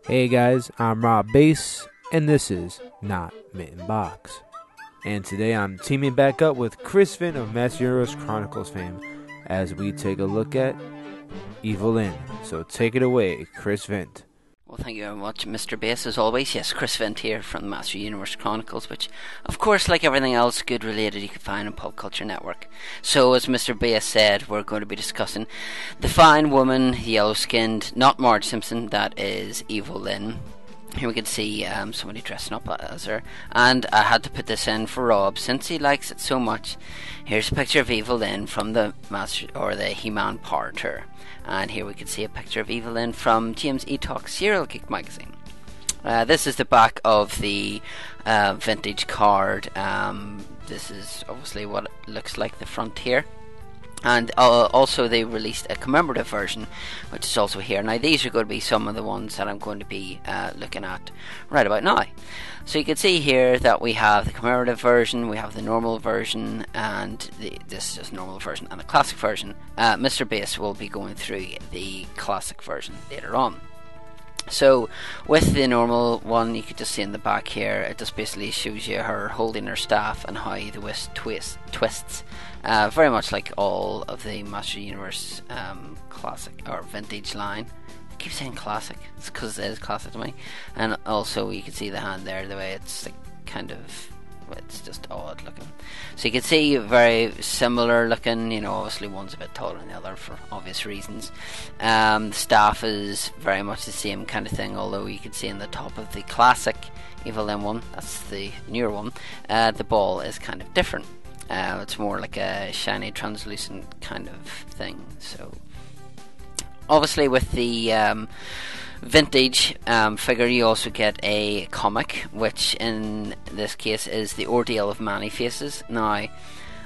Hey guys, I'm Rob Bass, and this is Not Mitten Box. And today I'm teaming back up with Chris Vint of Master Universe Chronicles fame as we take a look at Evil Lyn. So take it away, Chris Vint. Well, thank you very much, Mr. Bass, as always. Yes, Chris Vint here from the Master Universe Chronicles, which, of course, like everything else good related, you can find on Pop Culture Network. So, as Mr. Bass said, we're going to be discussing the fine woman, yellow-skinned, not Marge Simpson, that is Evil Lyn. Here we can see somebody dressing up as her, and I had to put this in for Rob since he likes it so much. Here's a picture of Evil Lyn from the Master or the He-Man Power Tour, and here we can see a picture of Evil Lyn from James E. Talk's Serial Geek magazine. This is the back of the vintage card. This is obviously what it looks like the front here. And also they released a commemorative version, which is also here. Now these are going to be some of the ones that I'm going to be looking at right about now. So you can see here that we have the commemorative version, we have the normal version, and this is just normal version and the classic version. Mr. Bass will be going through the classic version later on. So with the normal one, you can just see in the back here, it just basically shows you her holding her staff and how the whisk twists. Very much like all of the Master Universe classic or vintage line. I keep saying classic, it's because it is classic to me. And also you can see the hand there, the way it's like kind of, it's just odd looking. So you can see very similar looking, you know, obviously one's a bit taller than the other for obvious reasons. The staff is very much the same kind of thing, although you can see in the top of the classic Evil Lyn one, that's the newer one, the ball is kind of different. It's more like a shiny translucent kind of thing. So obviously with the vintage figure you also get a comic, which in this case is The Ordeal of Many Faces. Now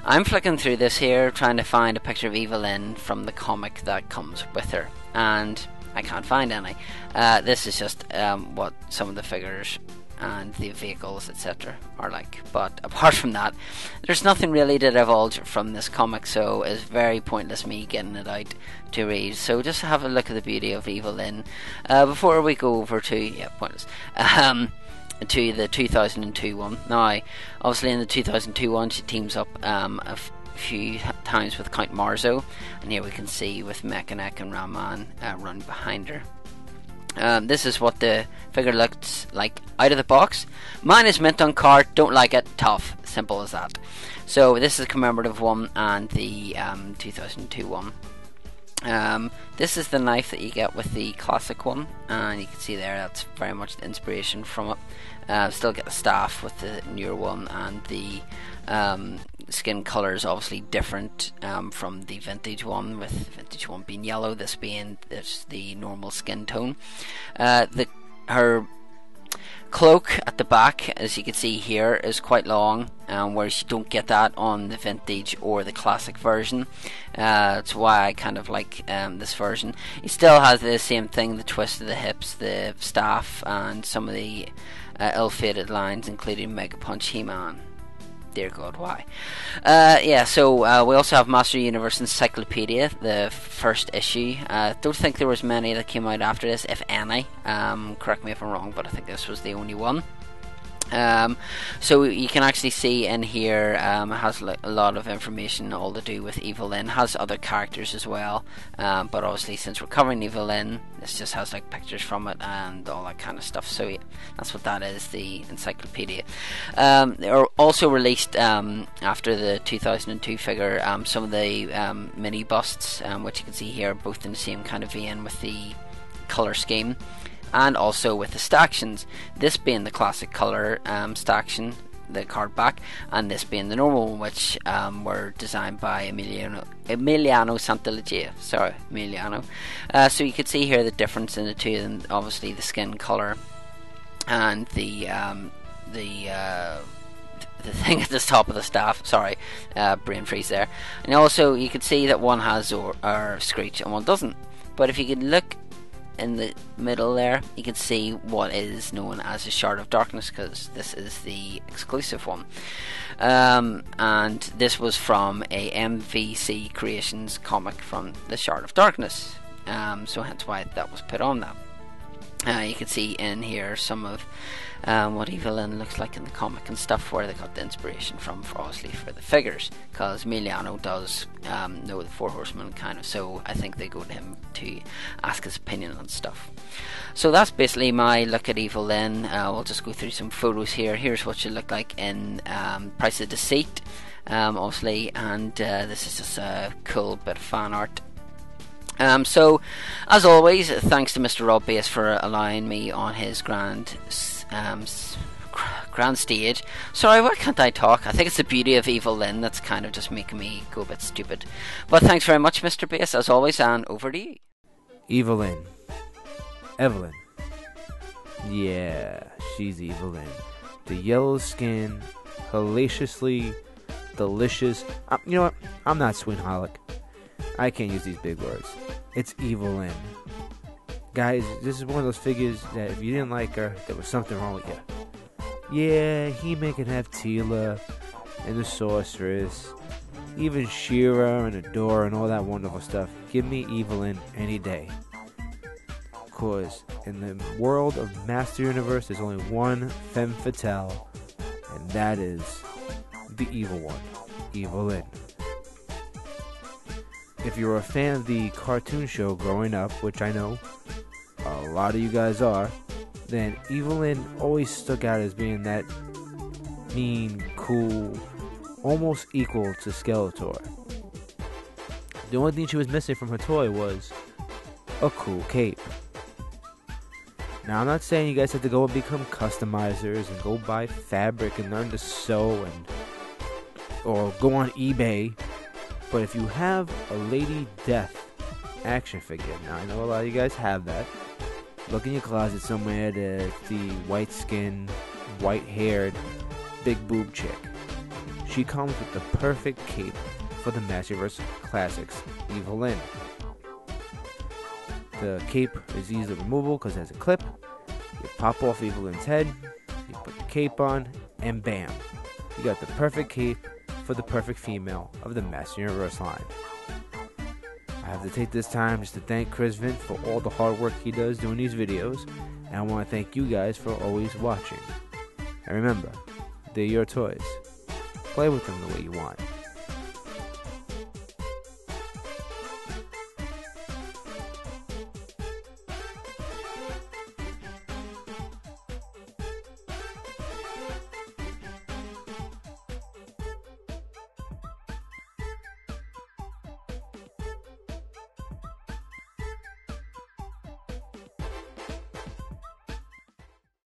I'm flicking through this here trying to find a picture of Evil Lyn from the comic that comes with her, and I can't find any. This is just what some of the figures and the vehicles etc are like, but apart from that there's nothing really to divulge from this comic, so it's very pointless me getting it out to read. So just have a look at the beauty of Evil Lyn before we go over to pointless to the 2002 one. Now obviously in the 2002 one she teams up a few times with Count Marzo, and here we can see with Mechanic and Ramman run behind her. This is what the figure looks like out of the box. Mine is mint on card, don't like it, tough, simple as that. So this is a commemorative one and the 2002 one. This is the knife that you get with the classic one, and you can see there that's very much the inspiration from it. Still get the staff with the newer one, and the skin colour is obviously different from the vintage one, with the vintage one being yellow, this being the normal skin tone. Her cloak at the back, as you can see here, is quite long, whereas you don't get that on the vintage or the classic version. That's why I kind of like this version. It still has the same thing, the twist of the hips, the staff, and some of the ill-fated lines, including Mega Punch He-Man. Dear God, why? So we also have Master Universe Encyclopedia, the first issue. Don't think there was many that came out after this, if any. Correct me if I'm wrong, but I think this was the only one. So you can actually see in here it has a lot of information all to do with Evil Lyn. It has other characters as well, but obviously since we're covering Evil Lyn, this just has like pictures from it and all that kind of stuff. So yeah, that's what that is, the encyclopedia. They are also released after the 2002 figure some of the mini busts, which you can see here, both in the same kind of vein with the colour scheme, and also with the stactions, this being the classic colour staction, the card back, and this being the normal one, which were designed by Emiliano Santillana. Sorry, Emiliano. So you can see here the difference in the two, and obviously the skin colour and the thing at the top of the staff. Sorry, brain freeze there. And also you can see that one has or Screech and one doesn't. But if you can look in the middle there, you can see what is known as a Shard of Darkness, because this is the exclusive one, and this was from a MVC Creations comic from the Shard of Darkness, so hence why that was put on that. You can see in here some of what Evil Lyn looks like in the comic and stuff, where they got the inspiration from, for obviously for the figures, because Emiliano does know the Four Horsemen kind of, so I think they go to him to ask his opinion on stuff. So that's basically my look at Evil Lyn. We'll just go through some photos here. Here's what you look like in Price of Deceit, obviously, and this is just a cool bit of fan art. So, as always, thanks to Mr. Rob Bass for allowing me on his grand stage. Sorry, why can't I talk? I think it's the beauty of Evil Lyn that's kind of just making me go a bit stupid. But thanks very much, Mr. Bass, as always, and over to you. Evil Lyn. Evelyn. Yeah, she's Evil Lyn. The yellow skin, hellaciously delicious. You know what? I'm not Swinholic. I can't use these big words. It's Evil Lyn. Guys, this is one of those figures that if you didn't like her, there was something wrong with you. Yeah, He-Man can have Teela and the Sorceress, even She-Ra and Adora and all that wonderful stuff. Give me Evil Lyn any day. Of course, in the world of Master Universe, there's only one femme fatale, and that is the evil one, Evil Lyn. If you were a fan of the cartoon show growing up, which I know a lot of you guys are, then Evil Lyn always stuck out as being that mean, cool, almost equal to Skeletor. The only thing she was missing from her toy was a cool cape. Now, I'm not saying you guys have to go and become customizers and go buy fabric and learn to sew or go on eBay. But if you have a Lady Death action figure, now I know a lot of you guys have that. Look in your closet somewhere. The white-skinned, white-haired, big boob chick. She comes with the perfect cape for the Masterverse Classics Evil Lyn. The cape is easily removable because it has a clip. You pop off Evil Lyn's head, you put the cape on, and bam, you got the perfect cape for the perfect female of the Master Universe line. I have to take this time just to thank Chris Vint for all the hard work he does doing these videos, and I want to thank you guys for always watching. And remember, they're your toys. Play with them the way you want.